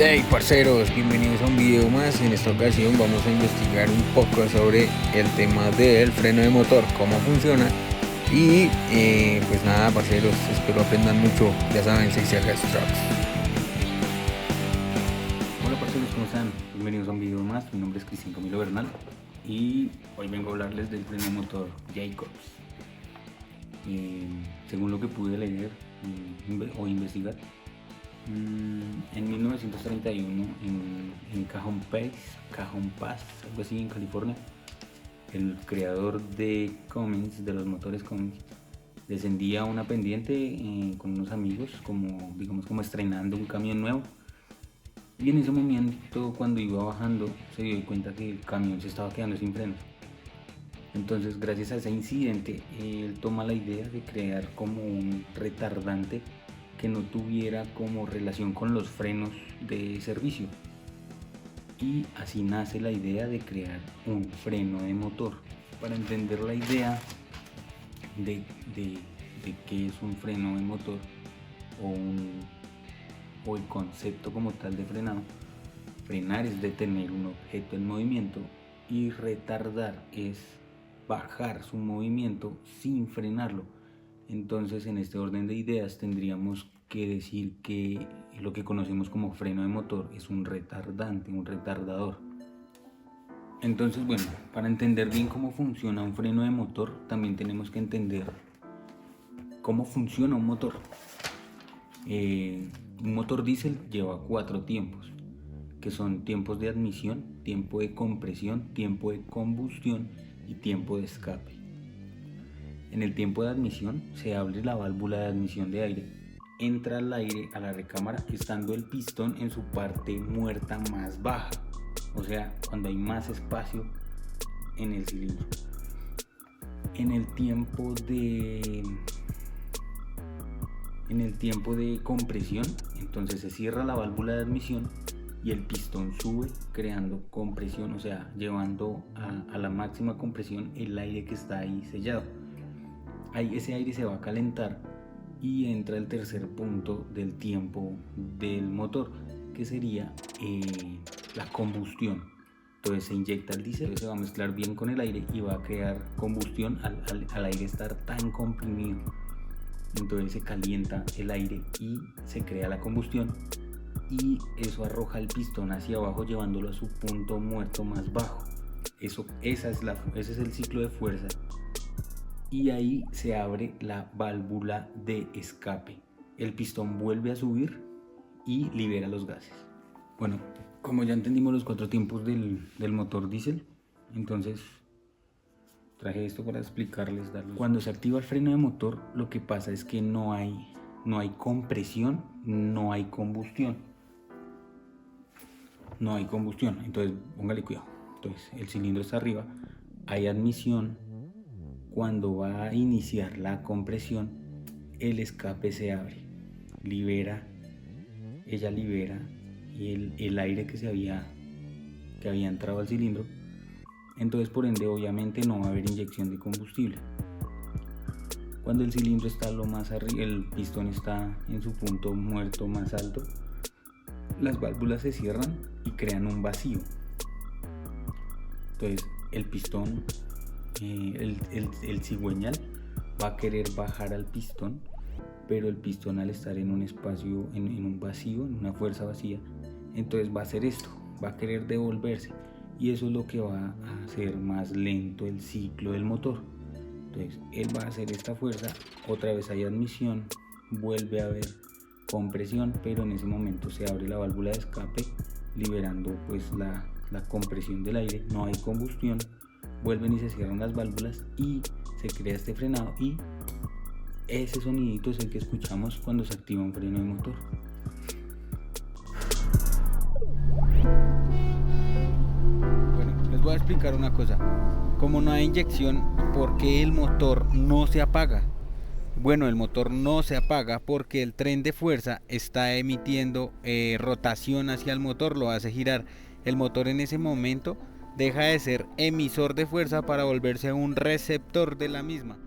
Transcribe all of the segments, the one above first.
Hey parceros, bienvenidos a un video más. En esta ocasión vamos a investigar un poco sobre el tema del freno de motor, cómo funciona. Y pues nada parceros, espero aprendan mucho, ya saben, 6 Trucks. Hola parceros, ¿cómo están? Bienvenidos a un video más. Mi nombre es Cristian Camilo Bernal y hoy vengo a hablarles del freno de motor Jacobs. Según lo que pude leer o investigar, en 1931 en Cajon Pass, algo así, en California, el creador de Cummins, de los motores Cummins, descendía una pendiente con unos amigos, como estrenando un camión nuevo. Y en ese momento, cuando iba bajando, se dio cuenta que el camión se estaba quedando sin frenos. Entonces, gracias a ese incidente, él toma la idea de crear como un retardante que no tuviera como relación con los frenos de servicio. Y así nace la idea de crear un freno de motor. Para entender la idea de qué es un freno de motor o el concepto como tal de frenado, frenar es detener un objeto en movimiento y retardar es bajar su movimiento sin frenarlo. Entonces, en este orden de ideas tendríamos que decir que lo que conocemos como freno de motor es un retardante, un retardador. Entonces, bueno, para entender bien cómo funciona un freno de motor, también tenemos que entender cómo funciona un motor. Un motor diésel lleva 4 tiempos, que son tiempos de admisión, tiempo de compresión, tiempo de combustión y tiempo de escape. En el tiempo de admisión se abre la válvula de admisión de aire, entra el aire a la recámara estando el pistón en su parte muerta más baja, o sea, cuando hay más espacio en el cilindro. En el tiempo de compresión, entonces se cierra la válvula de admisión y el pistón sube creando compresión, o sea, llevando a la máxima compresión el aire que está ahí sellado. Ahí ese aire se va a calentar y entra el tercer punto del tiempo del motor, que sería la combustión. Entonces se inyecta el diésel, se va a mezclar bien con el aire y va a crear combustión al aire estar tan comprimido. Entonces se calienta el aire y se crea la combustión y eso arroja el pistón hacia abajo llevándolo a su punto muerto más bajo. Ese es el ciclo de fuerza. Y ahí se abre la válvula de escape. El pistón vuelve a subir y libera los gases. Bueno, como ya entendimos los 4 tiempos del motor diésel, entonces traje esto para explicarles. Cuando se activa el freno de motor, lo que pasa es que no hay compresión, no hay combustión. Entonces, póngale cuidado. Entonces, el cilindro está arriba, hay admisión. Cuando va a iniciar la compresión, el escape se abre, ella libera el aire que había entrado al cilindro. Entonces, por ende, obviamente no va a haber inyección de combustible. Cuando el cilindro está lo más arriba, el pistón está en su punto muerto más alto, las válvulas se cierran y crean un vacío. Entonces, el pistón, el cigüeñal va a querer bajar al pistón, pero el pistón, al estar en un espacio, en un vacío, en una fuerza vacía, entonces va a hacer esto, va a querer devolverse, y eso es lo que va a hacer más lento el ciclo del motor. Entonces él va a hacer esta fuerza, otra vez hay admisión, vuelve a haber compresión, pero en ese momento se abre la válvula de escape liberando pues la compresión del aire, no hay combustión, vuelven y se cierran las válvulas y se crea este frenado, y ese sonidito es el que escuchamos cuando se activa un freno de motor. Bueno, les voy a explicar una cosa. Como no hay inyección, ¿por qué el motor no se apaga? Bueno, el motor no se apaga porque el tren de fuerza está emitiendo rotación hacia el motor, lo hace girar. El motor en ese momento deja de ser emisor de fuerza para volverse un receptor de la misma.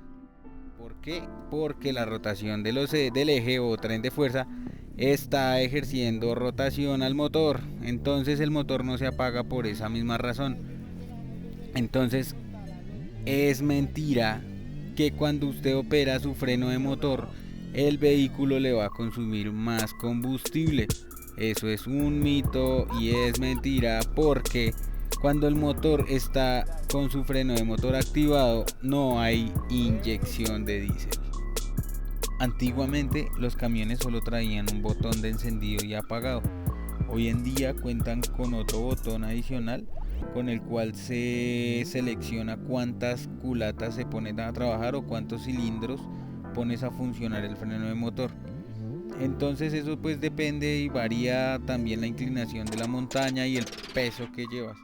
¿Por qué? Porque la rotación del eje o tren de fuerza está ejerciendo rotación al motor, entonces el motor no se apaga por esa misma razón. Entonces es mentira que cuando usted opera su freno de motor el vehículo le va a consumir más combustible. Eso es un mito y es mentira, porque cuando el motor está con su freno de motor activado no hay inyección de diésel. Antiguamente los camiones solo traían un botón de encendido y apagado. Hoy en día cuentan con otro botón adicional con el cual se selecciona cuántas culatas se ponen a trabajar o cuántos cilindros pones a funcionar el freno de motor. Entonces eso pues depende y varía también la inclinación de la montaña y el peso que llevas.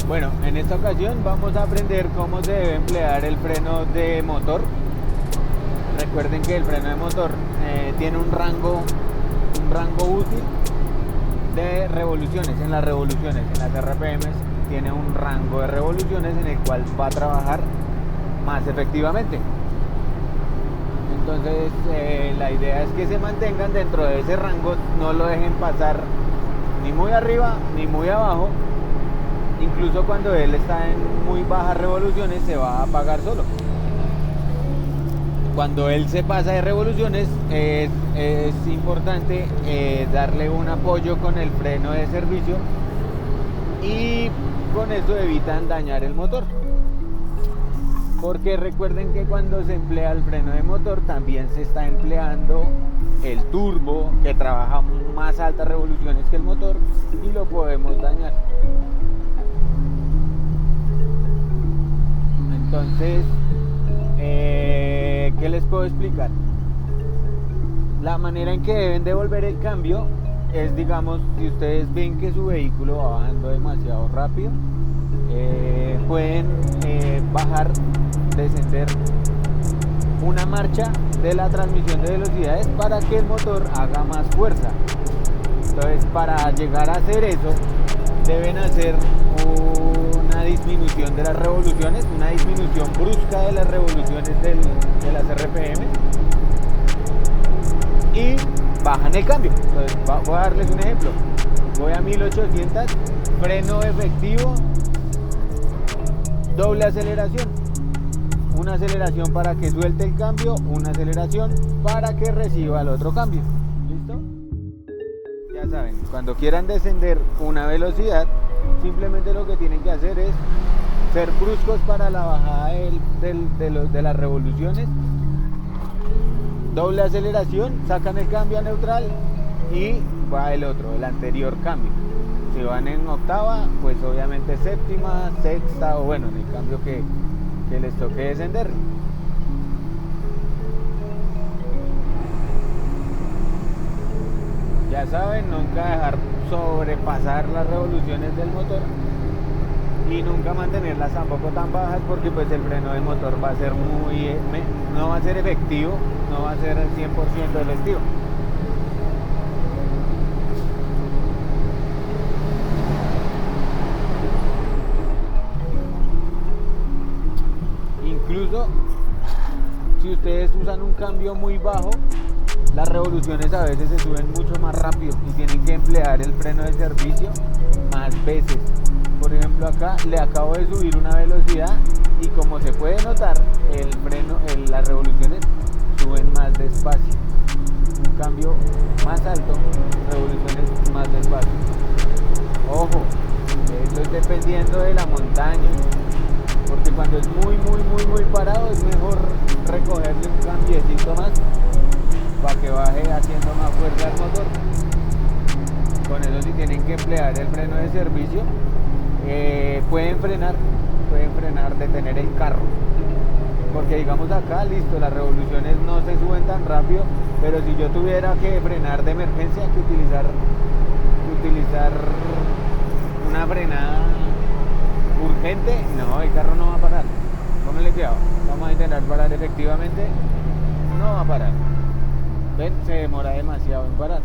Bueno, en esta ocasión vamos a aprender cómo se debe emplear el freno de motor. Recuerden que el freno de motor tiene un rango útil de revoluciones. En las RPMs tiene un rango de revoluciones en el cual va a trabajar más efectivamente. Entonces la idea es que se mantengan dentro de ese rango, no lo dejen pasar ni muy arriba ni muy abajo. Incluso cuando él está en muy bajas revoluciones se va a apagar solo. Cuando él se pasa de revoluciones es importante darle un apoyo con el freno de servicio y con eso evitan dañar el motor. Porque recuerden que cuando se emplea el freno de motor también se está empleando el turbo, que trabaja más altas revoluciones que el motor, y lo podemos dañar. Entonces, ¿qué les puedo explicar? La manera en que deben devolver el cambio es, digamos, si ustedes ven que su vehículo va bajando demasiado rápido, pueden bajar, descender una marcha de la transmisión de velocidades para que el motor haga más fuerza. Entonces, para llegar a hacer eso, deben hacer una disminución de las revoluciones, una disminución brusca de las revoluciones de las RPM, y bajan el cambio. Entonces, voy a darles un ejemplo. Voy a 1800, freno efectivo, doble aceleración. Una aceleración para que suelte el cambio, una aceleración para que reciba el otro cambio. ¿Listo? Ya saben, cuando quieran descender una velocidad, simplemente lo que tienen que hacer es ser bruscos para la bajada de las revoluciones. Doble aceleración, sacan el cambio a neutral y va el anterior cambio. Si van en octava, pues obviamente séptima, sexta o bueno, en el cambio que les toque descender. Ya saben, nunca dejar sobrepasar las revoluciones del motor y nunca mantenerlas tampoco tan bajas, porque pues el freno del motor va a ser no va a ser efectivo, no va a ser el 100% efectivo. Incluso si ustedes usan un cambio muy bajo, las revoluciones a veces se suben mucho más rápido y tienen que emplear el freno de servicio más veces. Por ejemplo, acá le acabo de subir una velocidad y como se puede notar, las revoluciones suben más despacio. Un cambio más alto, revoluciones más despacio. Ojo, esto es dependiendo de la montaña, porque cuando es muy parado es mejor recogerle un cambiecito más para que baje haciendo más fuerza al motor. Con eso, si tienen que emplear el freno de servicio, pueden frenar, detener el carro, porque digamos acá, listo, las revoluciones no se suben tan rápido, pero si yo tuviera que frenar de emergencia, que utilizar una frenada urgente, no, el carro no va a parar. Pónganle cuidado, vamos a intentar parar efectivamente, no va a parar. Ven, se demora demasiado en parar.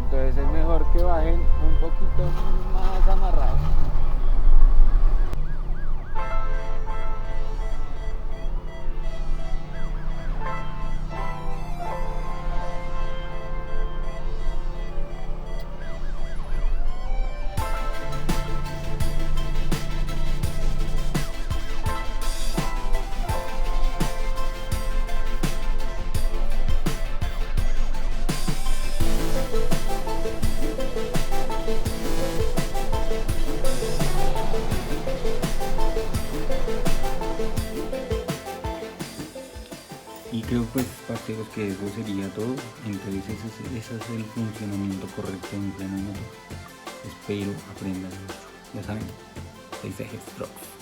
Entonces es mejor que bajen un poquito más amarrados. reporteros que eso sería todo. Entonces ese es el funcionamiento correcto de un freno de motor. Espero aprendan mucho. Ya saben, 6 ejes Drops.